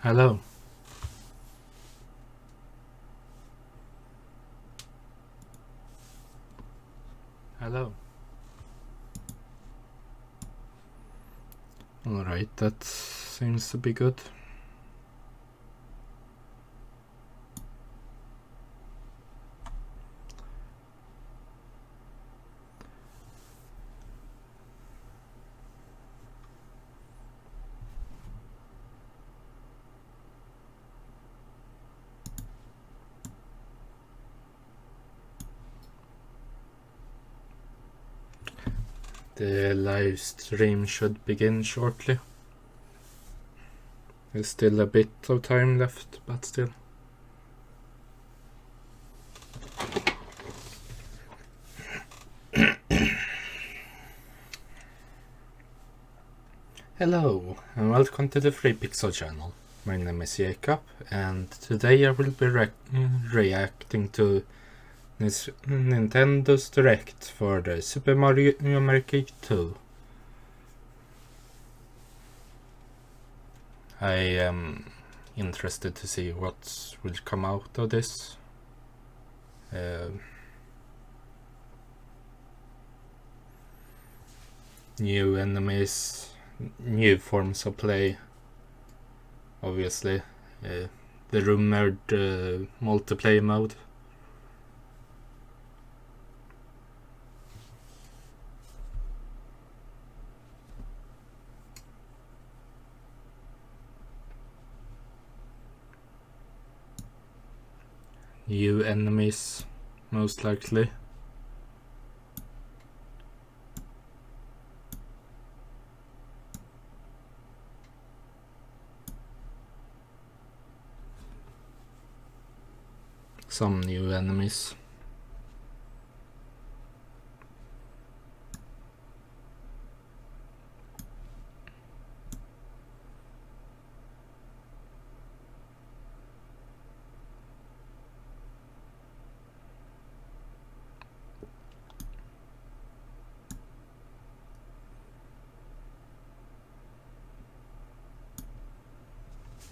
Hello. Hello. Alright, that seems to be good. The live stream should begin shortly. There's still a bit of time left, but still. Hello, and welcome to the Free Pixel channel. My name is Jacob, and today I will be reacting to this Nintendo's Direct for the Super Mario Maker 2. I am interested to see what will come out of this. New enemies, new forms of play, obviously. The rumored multiplayer mode. New enemies, most likely. Some new enemies.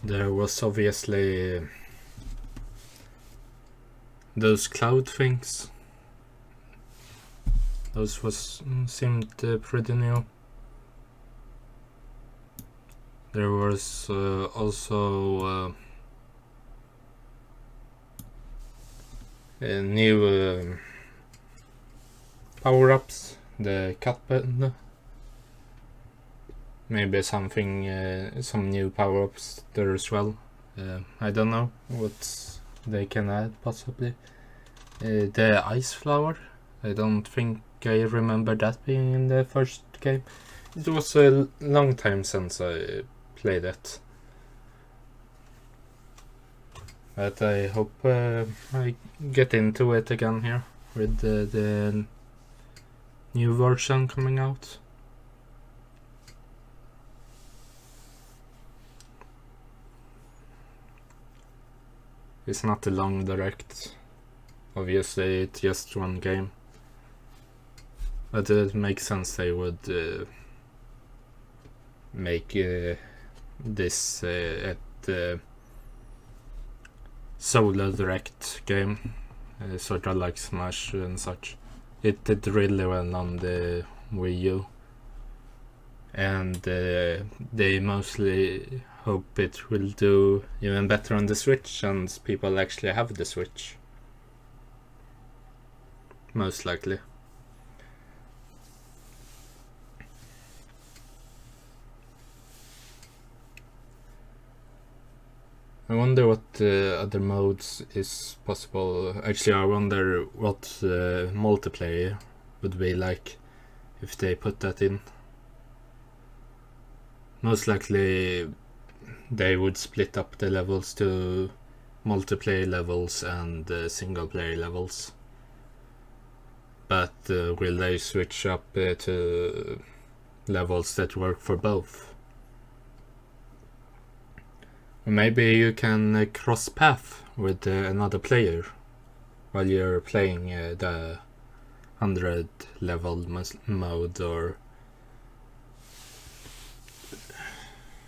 There was obviously those cloud things. Those seemed pretty new. There was also new power-ups, the cut button. Maybe something, some new power-ups there as well. I don't know what they can add, possibly. The ice flower, I don't think I remember that being in the first game. It was a long time since I played it. But I hope I get into it again here with the new version coming out. It's not a long direct. Obviously, it's just one game. But it makes sense they would make this at solo direct game, sort of like Smash and such. It did really well on the Wii U, and they mostly hope it will do even better on the Switch, since people actually have the Switch. Most likely. I wonder what other modes is possible. Actually, I wonder what multiplayer would be like if they put that in. Most likely they would split up the levels to multiplayer levels and single player levels. But will they switch up to levels that work for both? Maybe you can cross path with another player while you're playing the 100 level mode or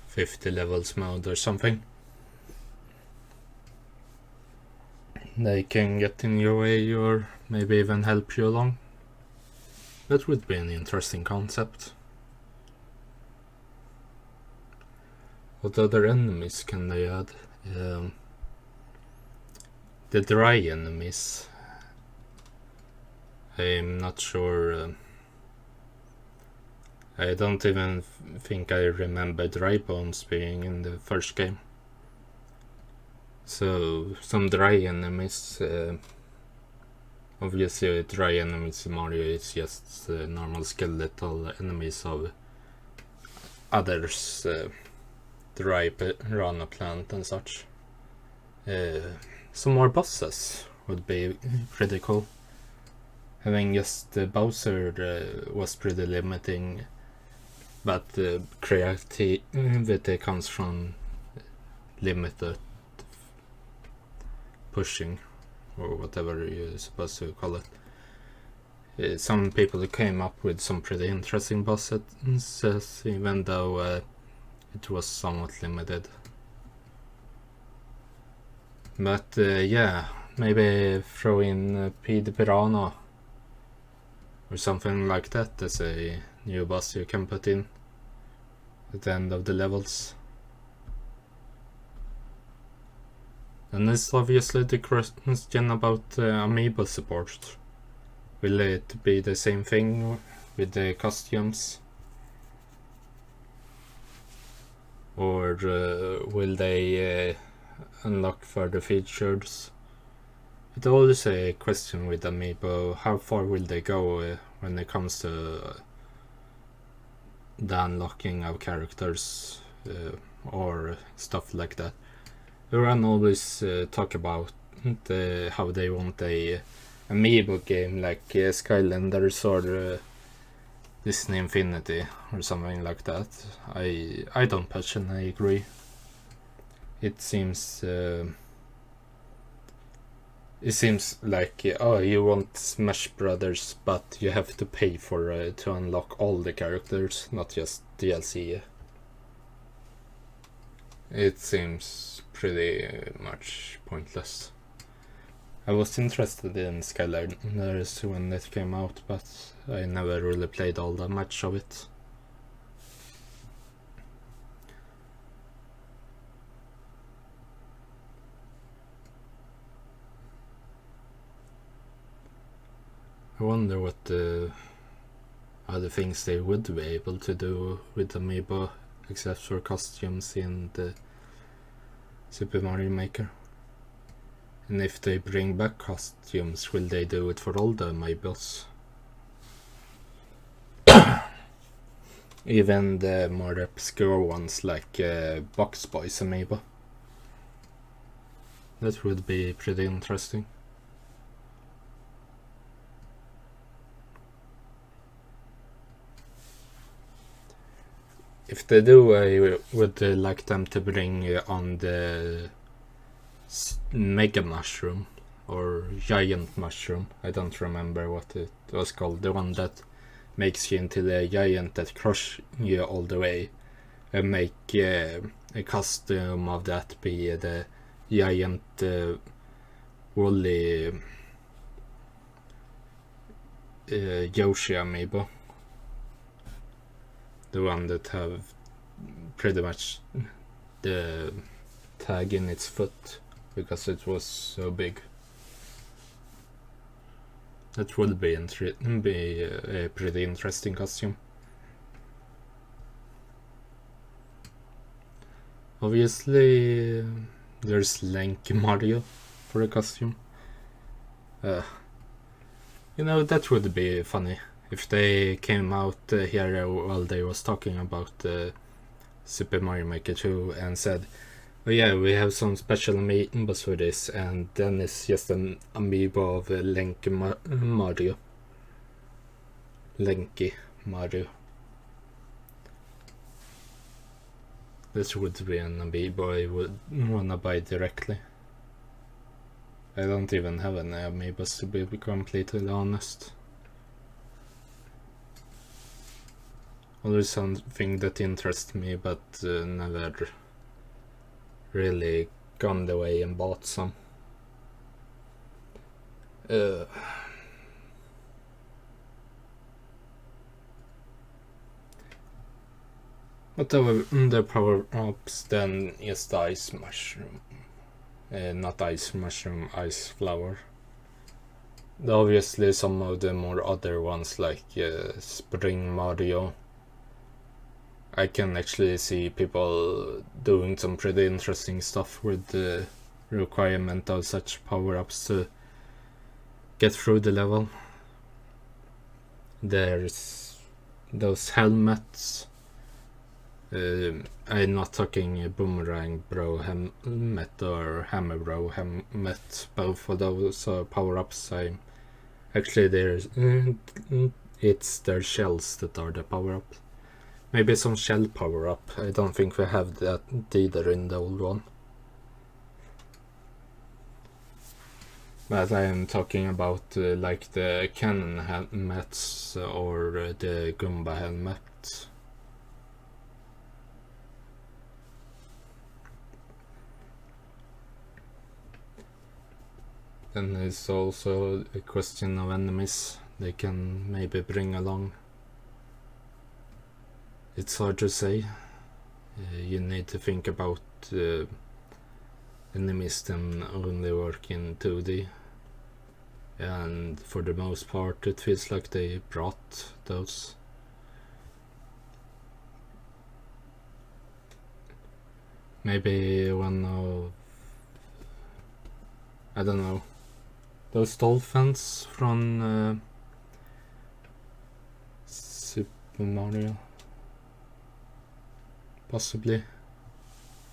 50 levels mode or something. they can get in your way or maybe even help you along. That would be an interesting concept. What other enemies can they add? The dry enemies. I'm not sure. I don't even think I remember dry bones being in the first game. So some dry enemies. Obviously, dry enemies in Mario is just normal skeletal enemies of others. Dry piranha plant and such. Some more bosses would be pretty cool. Having just Bowser was pretty limiting, but creativity comes from limited pushing, or whatever you're supposed to call it. Some people came up with some pretty interesting bosses, even though it was somewhat limited. But yeah, maybe throw in P.D. Piranha or something like that as a new boss you can put in at the end of the levels. And there's obviously the question about amiibo support. Will it be the same thing with the costumes? Or will they unlock further features? It's always a question with amiibo, how far will they go when it comes to the unlocking of characters or stuff like that. Everyone always talk about how they want a amiibo game like Skylanders or Disney Infinity or something like that. I don't personally agree. It seems like you want Smash Brothers, but you have to pay for to unlock all the characters, not just DLC. It seems pretty much pointless. I was interested in Skylanders when it came out, but I never really played all that much of it. I wonder what other things they would be able to do with Amiibo, except for costumes in the Super Mario Maker. And if they bring back costumes, will they do it for all the Amiibos? Even the more obscure ones like Box Boys Amiibo. That would be pretty interesting. If they do, I would like them to bring on the Mega Mushroom or Giant Mushroom. I don't remember what it was called. The one that makes you into the giant that crushes you all the way. And make a costume of that be the giant woolly Yoshi Amiibo. The one that have pretty much the tag in its foot because it was so big. That would be a pretty interesting costume. Obviously, there's Link Mario for a costume. You know, that would be funny if they came out here while they was talking about Super Mario Maker 2 and said, oh yeah, we have some special amiibos for this, and then it's just an amiibo of Link Mario. Linky Mario. This would be an amiibo I would wanna buy directly. I don't even have any amiibos, to be completely honest. Always something that interests me, but never really gone the way and bought some. But the power-ups then is the ice mushroom. Not ice mushroom, ice flower. Obviously some of the more other ones like Spring Mario, I can actually see people doing some pretty interesting stuff with the requirement of such power-ups to get through the level. There's those helmets. I'm not talking Boomerang Bro helmet or Hammer Bro helmet. Both of those are power-ups. Actually, it's their shells that are the power-ups. Maybe some shell power-up. I don't think we have that either in the old one. But I am talking about like the cannon helmets or the Goomba helmet. Then there's also a question of enemies they can maybe bring along. It's hard to say. You need to think about enemies that only work in 2D. And for the most part it feels like they brought those. Maybe one of... I don't know. Those dolphins from Super Mario? Possibly.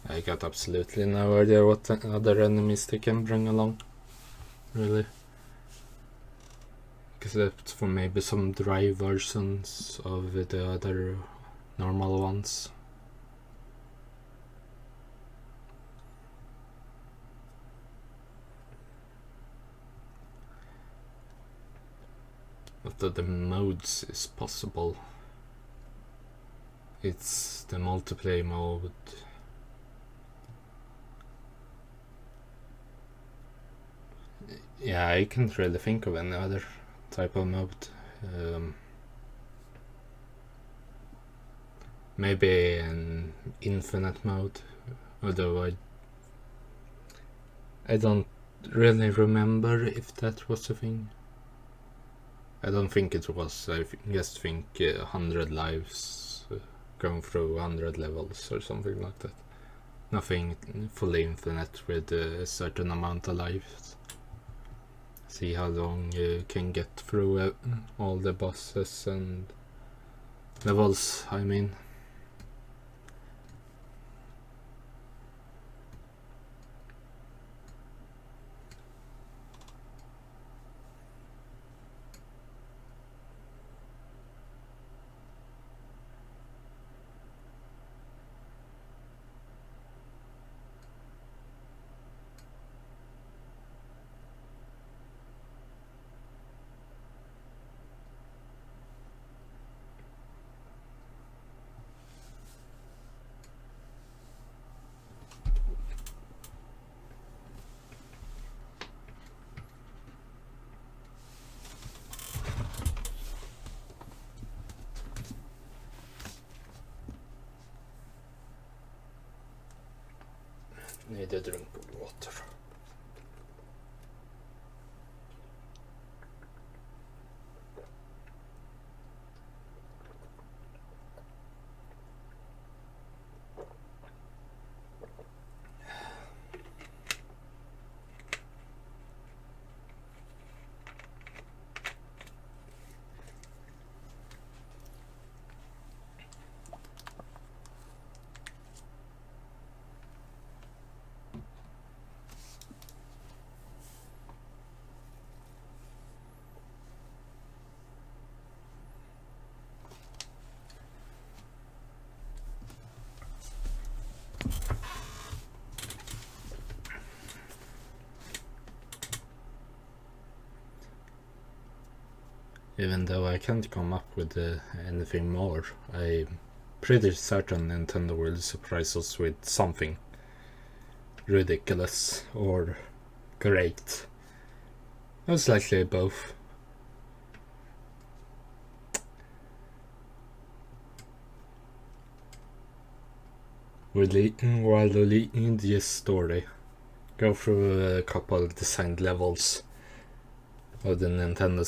I got absolutely no idea what other enemies they can bring along. Really. Except for maybe some dry versions of the other normal ones. What other modes is possible? It's the multiplayer mode. Yeah, I can't really think of any other type of mode. Maybe an infinite mode, although I don't really remember if that was a thing. I don't think it was. I just think 100 lives, going through 100 levels or something like that. Nothing fully infinite with a certain amount of lives. See how long you can get through all the bosses and levels, I mean. Need a drink of water. Even though I can't come up with anything more, I'm pretty certain Nintendo will surprise us with something ridiculous or great. Most likely both. While reading this story, go through a couple designed levels of the Nintendo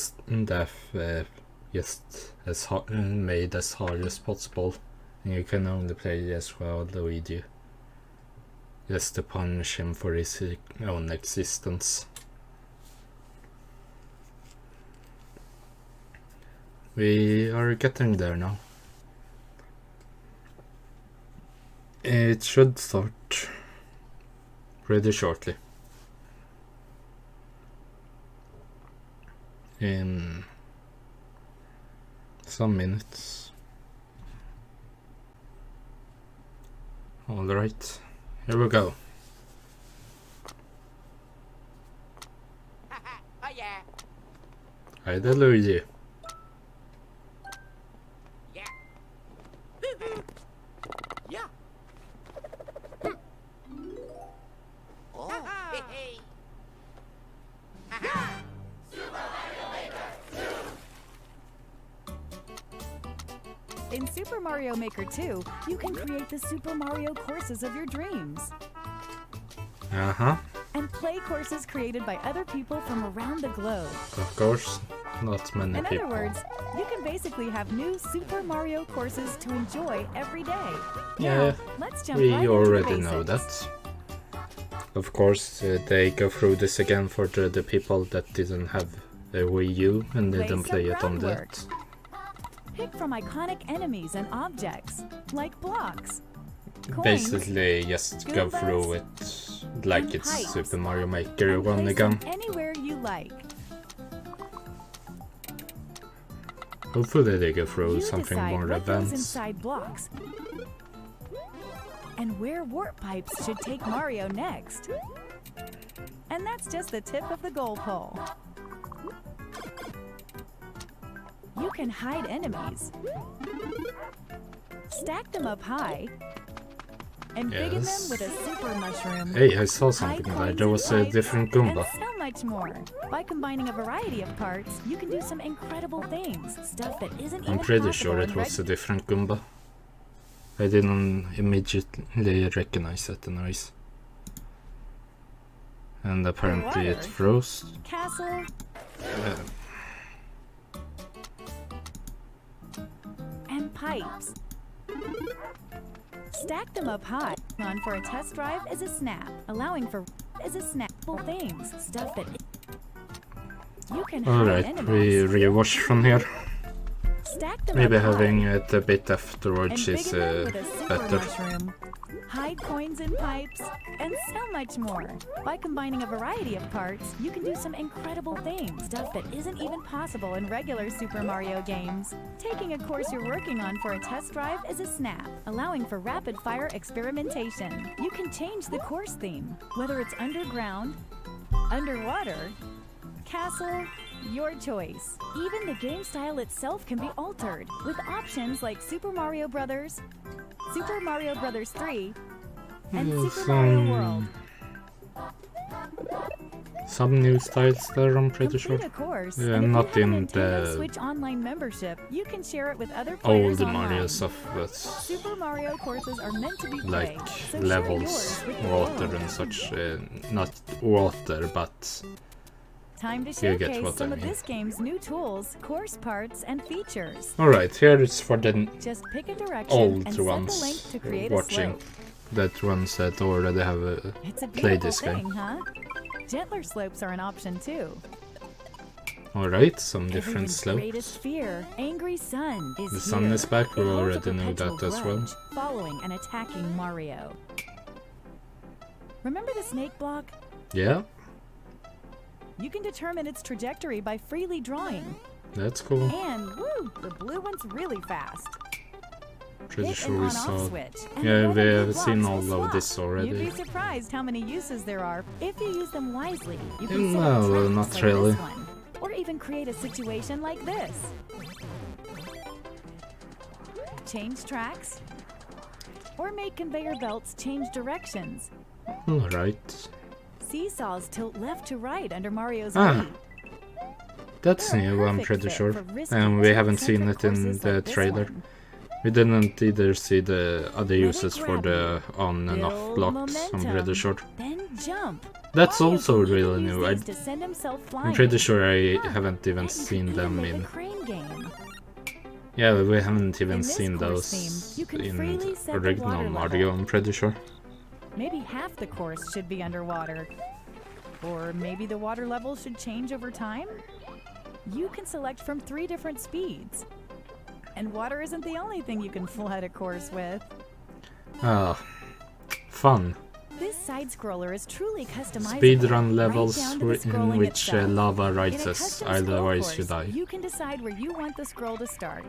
that just as made as hard as possible, and you can only play as Luigi, just to punish him for his own existence. We are getting there now. It should start pretty shortly. In some minutes. Alright, here we go. Oh yeah. Hi there, Luigi. Yeah. Yeah. Oh. Hey, hey. Ha-ha. In Super Mario Maker 2, you can create the Super Mario courses of your dreams and play courses created by other people from around the globe. Of course, not many In people. other words, you can basically have new Super Mario courses to enjoy every day. Yeah, Now, let's jump we right into already the know basics. that. Of course, they go through this again for the people that didn't have a Wii U and Lay didn't some play it on groundwork. that. Pick from iconic enemies and objects, like blocks, coins, Basically, just go Goombas, through it like and it's pipes, Super Mario Maker and 1 place again. them anywhere you like. Hopefully they go through You something decide more what goes advanced. inside blocks and where warp pipes should take Mario next. And that's just the tip of the goal pole. You can hide enemies, stack them up high, and biggin them Yes. with a super mushroom. Hey, I saw Hide something there. coins There in was a pipes, different Goomba. And so much more. By combining a variety of parts, you can do some incredible things. Stuff that isn't I'm even pretty possible sure it in was a different Goomba. I didn't immediately recognize it anyways. And apparently it water. froze. Castle, and pipes. Stack them up high. On for a test drive is a snap, allowing for snappable things, stuff that you can hide Alright, we enemies. rewatch from here. Stack them Maybe up high having it a bit and afterwards is biggin them with a super better. mushroom. Hide coins in pipes, and so much more. By combining a variety of parts, you can do some incredible things, stuff that isn't even possible in regular Super Mario games. Taking a course you're working on for a test drive is a snap, allowing for rapid-fire experimentation. You can change the course theme, whether it's underground, underwater, castle, your choice. Even the game style itself can be altered, with options like Super Mario Bros., Super Mario Bros. 3, and Super Mario World. Some new styles there, I'm pretty Complete sure. a course, Yeah, and if not you in have a Nintendo the Switch Online membership, you can share it with other players Old Mario online. stuff, but Super Mario courses are meant to be like played, so share levels, yours with the water world. and such. Not water, but Time to You get showcase what I some of mean. this game's new tools, course parts, and features. alright, here it's for the Just pick a direction old and set the link ones to create a watching. slope. That ones that already have a It's a play beautiful this game. thing, huh? Gentler slopes are an option too. Alright, some different Everyone's slopes. greatest fear, Angry Sun, is The sun here. is back, we It holds a already know perpetual that as well. grudge, following and attacking Mario. Remember the snake block? Yeah, You can determine its trajectory by freely drawing. that's cool. And woo, the blue one's really fast. Pretty Hit sure an we on-off saw. switch, and Yeah, the we red and have blue seen blocks all will of swap. this already. You'd be surprised how many uses there are if you use them wisely. You No, can set up traps not like really. this one, or even create a situation like this. Change tracks, or make conveyor belts change directions. Alright. Seesaws tilt left to right under Mario's Ah. feet. That's They're a new, I'm perfect pretty fit sure. for risky And we haven't seen desert-centric it in courses the like this trailer. one. We didn't either see the other Let it uses for grab the on and off Build blocks, I'm pretty momentum. sure. Then jump. That's Mario also can even really use new. these to send himself I'm flying. pretty sure I Huh. haven't even And you seen can them even make in... a crane game. Yeah, we haven't even In this seen course those theme, you can in freely set the original water Mario, level. I'm pretty sure. Maybe half the course should be underwater. Or maybe the water level should change over time? You can select from 3 different speeds. And water isn't the only thing you can flood a course with. Ah, fun. This side-scroller is truly customizable. Speedrun right levels down to the in scrolling which itself. lava In a rises, custom scroll otherwise you course, die. you can decide where you want the scroll to start,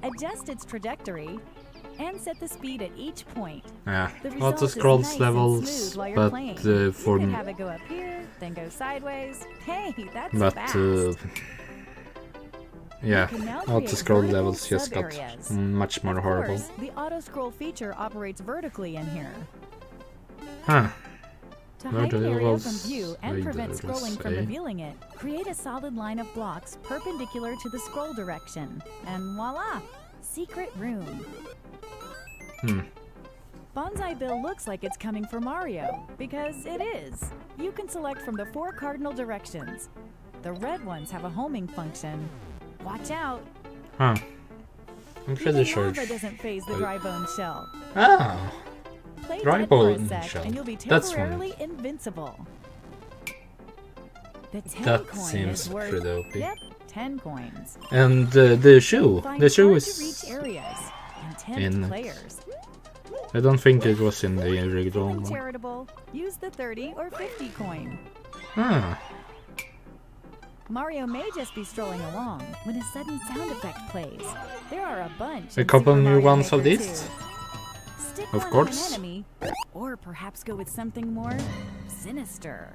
adjust its trajectory, and set the speed at each point. Yeah, The lots result of is scrolls nice and levels, smooth while you're but playing. for You can have it go up here, then go sideways. Hey, that's but fast. yeah, You can now all the create scroll vertical levels just got sub-areas. much more Of horrible. course, the auto-scroll feature operates vertically in here. Huh. To hide an area from Levels view and like prevent this, scrolling from eh? revealing it, create a solid line of blocks perpendicular to the scroll direction. And voila! Secret room. Bonsai Bill looks like it's coming for Mario, because it is. You can select from the 4 cardinal directions. The red ones have a homing function. Watch out! Huh. I'm pretty Even sure. lava doesn't phase the dry bone shell. Ah, Play Dry dead for a bone sec, shell. and you'll be That's one. temporarily invincible. The 10 that coin seems is worth, pretty OP. Yep, 10 coins. And the shoe. Find The shoe hard to reach is. areas and 10 in it. players. I don't think it was in the original Feeling one. charitable? Use the 30 or 50 coin. Ah, Mario may just be strolling along when a sudden sound effect plays. There are a bunch. a in couple Super new Mario ones of Maker these. 2. Stick Of one course. on an enemy, or perhaps go with something more sinister.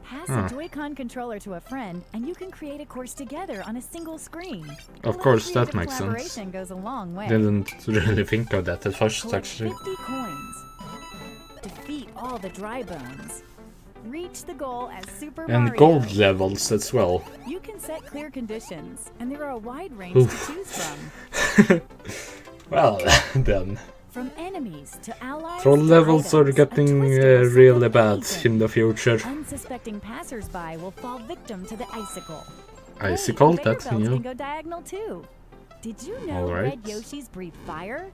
Pass Huh. a Joy-Con controller to a friend, and you can create a course together on a single screen. A Of little course, that creative makes sense. collaboration goes a long way. Didn't really think of that at first, Collect actually. 50 coins. Defeat all the dry bones. Reach the goal as Super And Mario. gold levels as well. You can set clear conditions, and there are a wide range Oof. to choose from. Well, then. From enemies to allies Troll to levels are items, a getting twister will really set up bad anything. in the future. Unsuspecting passersby will fall victim to the icicle. Icicle, Hey, that's conveyor belts new. can go diagonal too. Did you know Alright. red Yoshis breathe fire?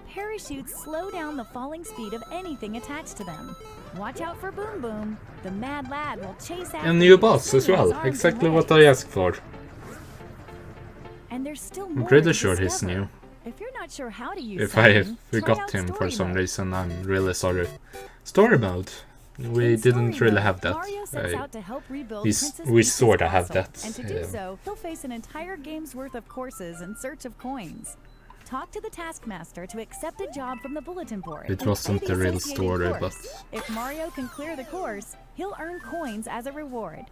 Parachutes slow down the falling speed of anything attached to them. Watch out for Boom Boom. The mad lad will chase after And you, new boss as swinging his well. arms and Exactly what legs. I asked for. And there's still I'm more pretty to sure he's discover. new. If you're not sure how to use If I something, try forgot out him for story some mode. reason, I'm really sorry. Story mode. We In didn't story really mode, have that. Mario sets out to help rebuild we Princess we Peach's sorta have castle, that, And to do yeah. so, he'll face an entire game's worth of courses in search of coins. Talk to the Taskmaster to accept a job from the bulletin board. It and wasn't play the real associated story, course. but If Mario can clear the course, he'll earn coins as a reward.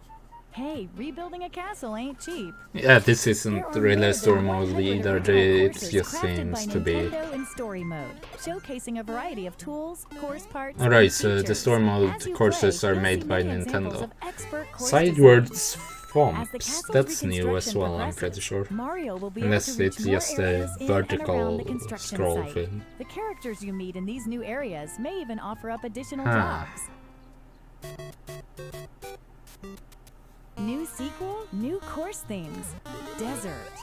Hey, rebuilding a castle ain't cheap. yeah, this There isn't are really more a story than mode 100 either. original It courses just crafted seems by to be. Nintendo in story mode, showcasing a variety of tools, course parts, Alright, and so the features. story mode As you courses play, are you'll made see by many examples Nintendo. of expert course Sidewards design. As the Thumps, castle's that's new as reconstruction well, I'm progresses, pretty sure. Mario will be Unless able to it's reach more just a areas in and around vertical the construction scroll site. thing. The characters you meet in these new areas may even offer up additional Huh. jobs. New sequel, new course themes. Desert,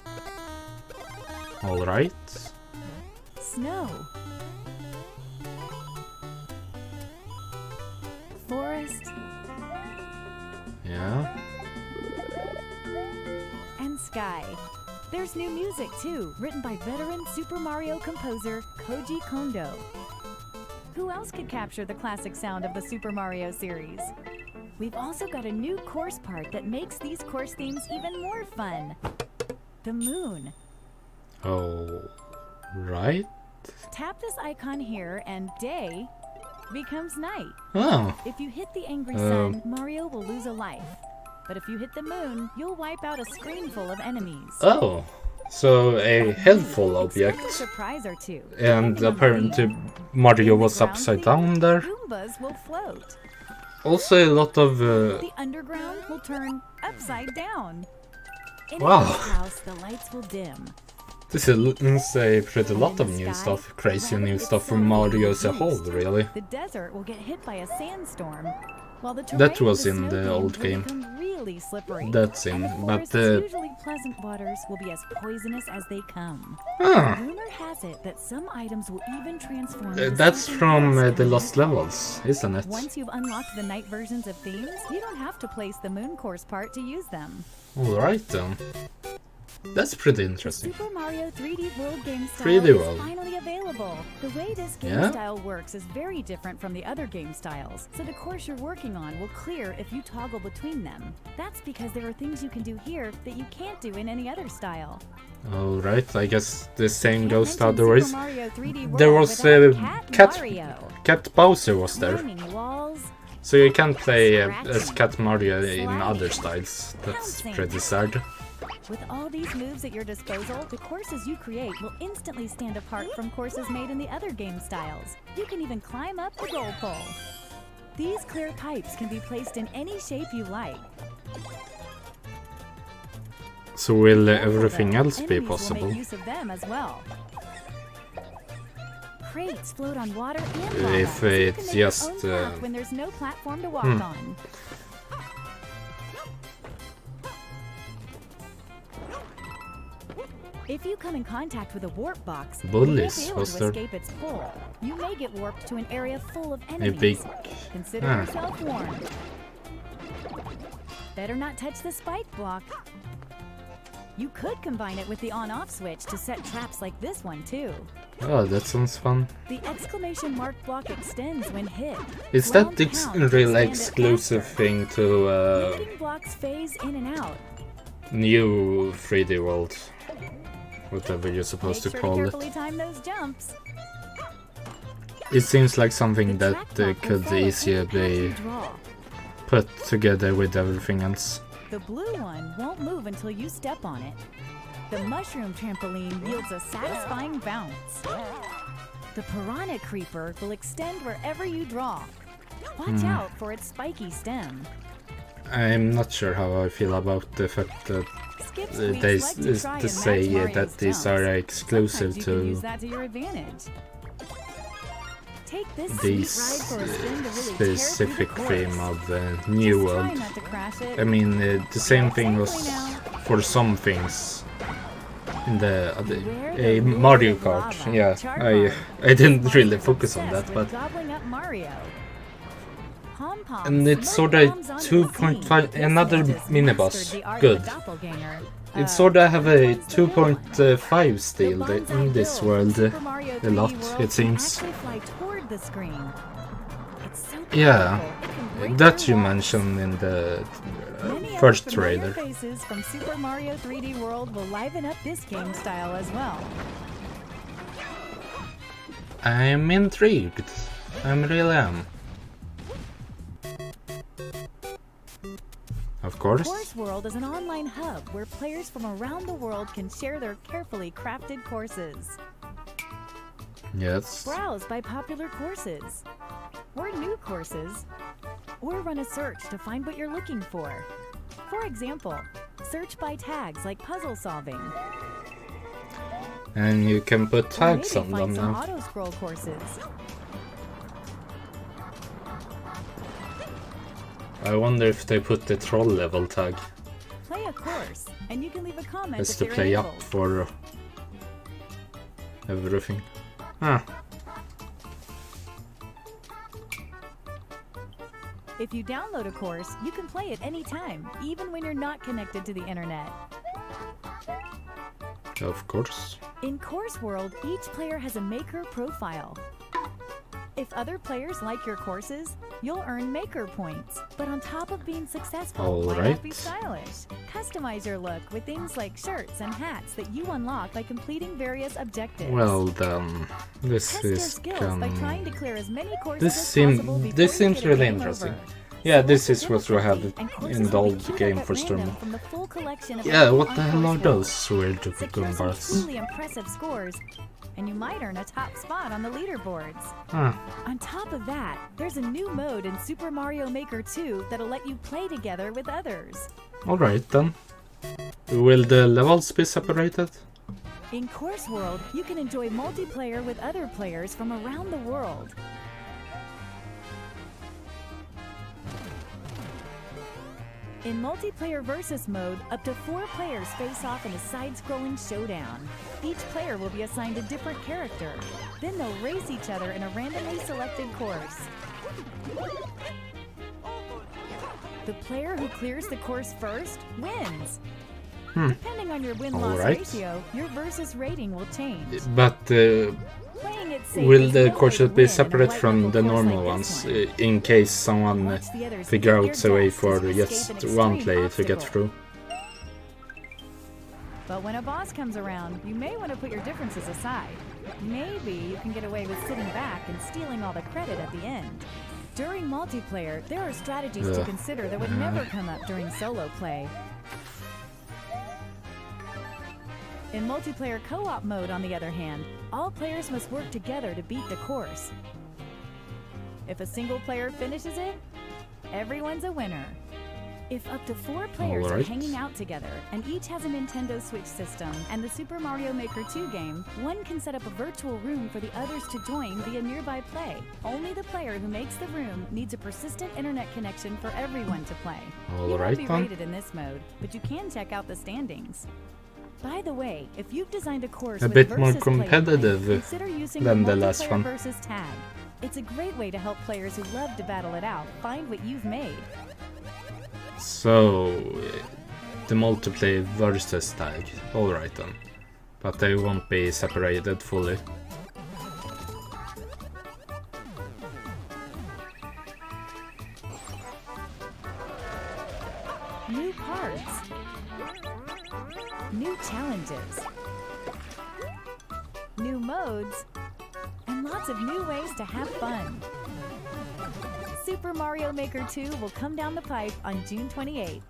Alright. snow, forest, Yeah. and sky. There's new music too, written by veteran Super Mario composer Koji Kondo. Who else could capture the classic sound of the Super Mario series? We've also got a new course part that makes these course themes even more fun. The moon. Oh, right. Tap this icon here and day becomes night. Oh, If you hit the angry Oh. sun, Mario will lose a life. But if you hit the moon, you'll wipe out a screen full of enemies. oh. So a helpful Expect a object. surprise or two. And Depending on the apparently theme. Mario In the was ground upside theme, down there. Goombas will float. Also a lot of The underground will turn upside down. In Wow. Elmo's house, the lights will dim. this is a pretty lot of new stuff, crazy new stuff from Mario as a whole, really. The desert will get hit by a sandstorm, while the That terrain was of in snow the old will game. become really slippery. That's And in, the but forest's usually pleasant waters will be as poisonous as they come. ah, Rumor has it that some items will even transform. that's from the Lost Levels, isn't it? Once you've unlocked the night versions of themes, you don't have to place the Moon Course part to use them. Alright then. That's pretty The interesting. Super Mario 3D World game style 3D is World. finally available. The way this game Yeah? style works is very different from the other game styles, so the course you're working on will clear if you toggle between them. That's because there are things you can do here that you can't do in any other style. Alright, I guess the same Can't goes to mention other ways. Super Mario 3D World There was without Cat Mario. Cat Bowser was there, Climbing walls, so you can play as Cat Mario in other styles. That's bouncing. pretty sad. With all these moves at your disposal, the courses you create will instantly stand apart from courses made in the other game styles. You can even climb up the goal pole. These clear pipes can be placed in any shape you like. So will Careful, everything though, else be enemies will possible? make use of them as well. Crates float on water and lava, If so you it's can make your just, own path when there's no platform to walk on. If you come in contact with a warp box, Bullies, you won't be able was to there? escape its pull. You may get warped to an area full of A enemies. big... Consider Ah. yourself warned. Better not touch the spike block. You could combine it with the on-off switch to set traps like this one too. Oh, that sounds fun. The exclamation mark block extends when hit. Is that Ground the pound real expand it exclusive faster. thing to Making blocks phase in and out. new 3D World? Whatever you're supposed Make to sure call to it. carefully time those jumps. It seems like something The that track block will could follow easier any path you be draw. put together with everything else. The blue one won't move until you step on it. The mushroom trampoline yields a satisfying bounce. The piranha creeper will extend wherever you draw. Watch out for its spiky stem. I'm not sure how I feel about the fact that Skip they squeaks like to try to and say match Mario's that these jumps. are exclusive Sometimes you can use to that to your advantage. Take this this sweet ride for a spin to really specific tear through the theme course. of the New Just try World. not to crash it. I mean, the same thing was Safely now. for some things in the Beware the lure Mario of Kart. lava. Yeah, Charcoal. I didn't This really monster's focus on obsessed that, with but gobbling up Mario. Pom-poms and it's smoke sort of bombs onto the 2.5 scene. This another ninja's mastered mini-boss. the art of Good. a doppelganger. It sort of have a what's the villain? 2.5 The still Bonsai in this Bill world. from Super Mario A 3D lot, World it seems. can actually fly toward the screen. It's so Yeah, powerful, it can break that through you walls. mentioned in the Many other first familiar trailer. faces from Super Mario 3D World will liven up this game style as well. I'm intrigued. I really am. Of course. Course World is an online hub where players from around the world can share their carefully crafted courses. Yes. Browse by popular courses, or new courses, or run a search to find what you're looking for. For example, search by tags like puzzle solving, And you can put or tags maybe on them find some now. auto-scroll courses. I wonder if they put the troll level tag Play a course, and you can leave a comment as if to you're play up enabled. for everything. Ah, If you download a course, you can play it anytime, even when you're not connected to the internet. of course. In Course World, each player has a maker profile. If other players like your courses, you'll earn maker points. But on top of being successful, why not be Alright. stylish? Customize your look with things like shirts and hats that you unlock by completing various objectives. Well then, this Test your is skills by trying to clear as many courses as seem- possible before this you seems get a really game interesting. over. Yeah, Select this the is what we have difficulty, and courses in the will be old queued game up for at random Storm. from the full collection of Yeah, items what on the hell Course are World. those weird Secure some Goombas? truly impressive scores, and you might earn a top spot on the leaderboards. Huh. On top of that, there's a new mode in Super Mario Maker 2 that'll let you play together with others. Alright then. Will the levels be separated? In Course World, you can enjoy multiplayer with other players from around the world. In multiplayer versus mode, up to 4 players face off in a side-scrolling showdown. Each player will be assigned a different character. Then they'll race each other in a randomly selected course. The player who clears the course first wins. Depending on your win-loss Alright. ratio, your versus rating will change. But Playing it safe will is the no courses way be win in a separate white from knuckle the course normal like ones this one. in case someone Watch the others figure beat out their a way best for as you escape just an one extreme player to get obstacle. through? But when a boss comes around, you may want to put your differences aside. Maybe you can get away with sitting back and stealing all the credit at the end. During multiplayer, there are strategies to Ugh. consider that would never come up during solo play. In multiplayer co-op mode, on the other hand, all players must work together to beat the course. If a single player finishes it, everyone's a winner. If up to 4 players Alright. are hanging out together and each has a Nintendo Switch system and the Super Mario Maker 2 game, one can set up a virtual room for the others to join via nearby play. Only the player who makes the room needs a persistent internet connection for everyone to play. You won't Alright be then. rated in this mode, but you can check out the standings. By the way, if you've designed a course A with bit more versus play time, competitive consider using than the the last multiplayer one. versus tag. It's a great way to help players who love to battle it out find what you've made. So, the multiplayer versus tag. Alright then. But they won't be separated fully. New parts. New challenges. New modes. And lots of new ways to have fun. Super Mario Maker 2 will come down the pipe on June 28th.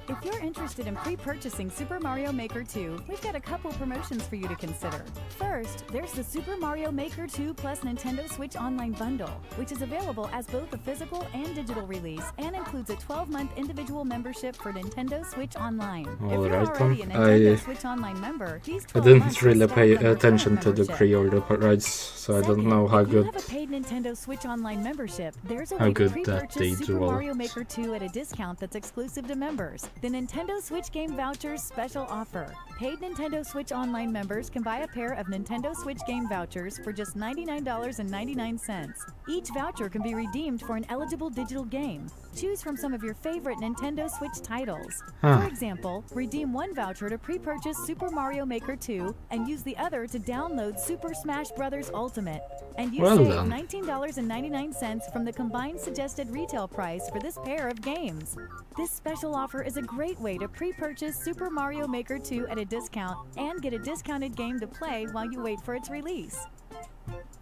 If you're interested in pre-purchasing Super Mario Maker 2, we've got a couple promotions for you to consider. First, there's the Super Mario Maker 2 plus Nintendo Switch Online Bundle, which is available as both a physical and digital release and includes a 12-month individual membership for Nintendo Switch Online. If you're Alright already a then. Nintendo Switch Online member, these I 12 didn't months will really stack pay on your attention current to the membership. pre-order rights, so I don't Second, know how if good. you have a paid Nintendo Switch Online membership, there's a how way to good that pre-purchase they Super do all. Mario Maker 2 at a discount that's exclusive to members. The Nintendo Switch Game Vouchers special offer. Paid Nintendo Switch Online members can buy a pair of Nintendo Switch Game Vouchers for just $99.99. Each voucher can be redeemed for an eligible digital game. Choose from some of your favorite Nintendo Switch titles. Huh. For example, redeem one voucher to pre-purchase Super Mario Maker 2 and use the other to download Super Smash Bros. Ultimate. And you Well save done. $19.99 from the combined suggested retail price for this pair of games. This special offer is a great way to pre-purchase Super Mario Maker 2 at a discount and get a discounted game to play while you wait for its release.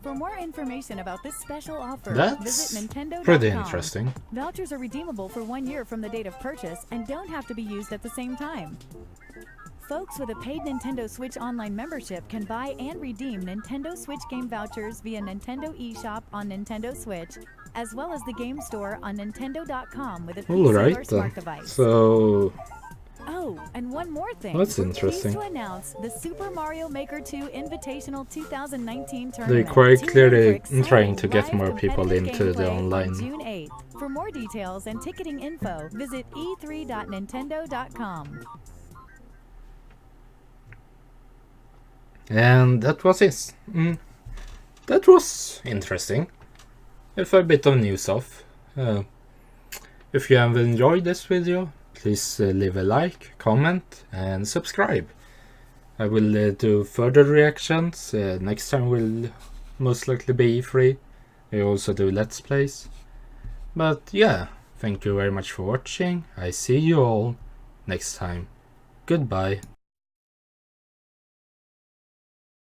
For more information about this special offer, That's visit Nintendo.com. pretty interesting. Vouchers are redeemable for 1 year from the date of purchase and don't have to be used at the same time. Folks with a paid Nintendo Switch Online membership can buy and redeem Nintendo Switch game vouchers via Nintendo eShop on Nintendo Switch, as well as the game store on Nintendo.com with a PC or Alright smart then. device. So, Oh, and one more thing. That's We're interesting. pleased to announce the Super Mario Maker 2 Invitational 2019 they're tournament. quite Tune in clearly for exciting trying to get live more people competitive into the gameplay on online. June 8th. For more details and ticketing info, visit e3.nintendo.com. And that was it. That was interesting. With a bit of new stuff. If you have enjoyed this video, please leave a like, comment, and subscribe. I will do further reactions. Next time will most likely be E3. I also do Let's Plays. But yeah, thank you very much for watching. I see you all next time. Goodbye.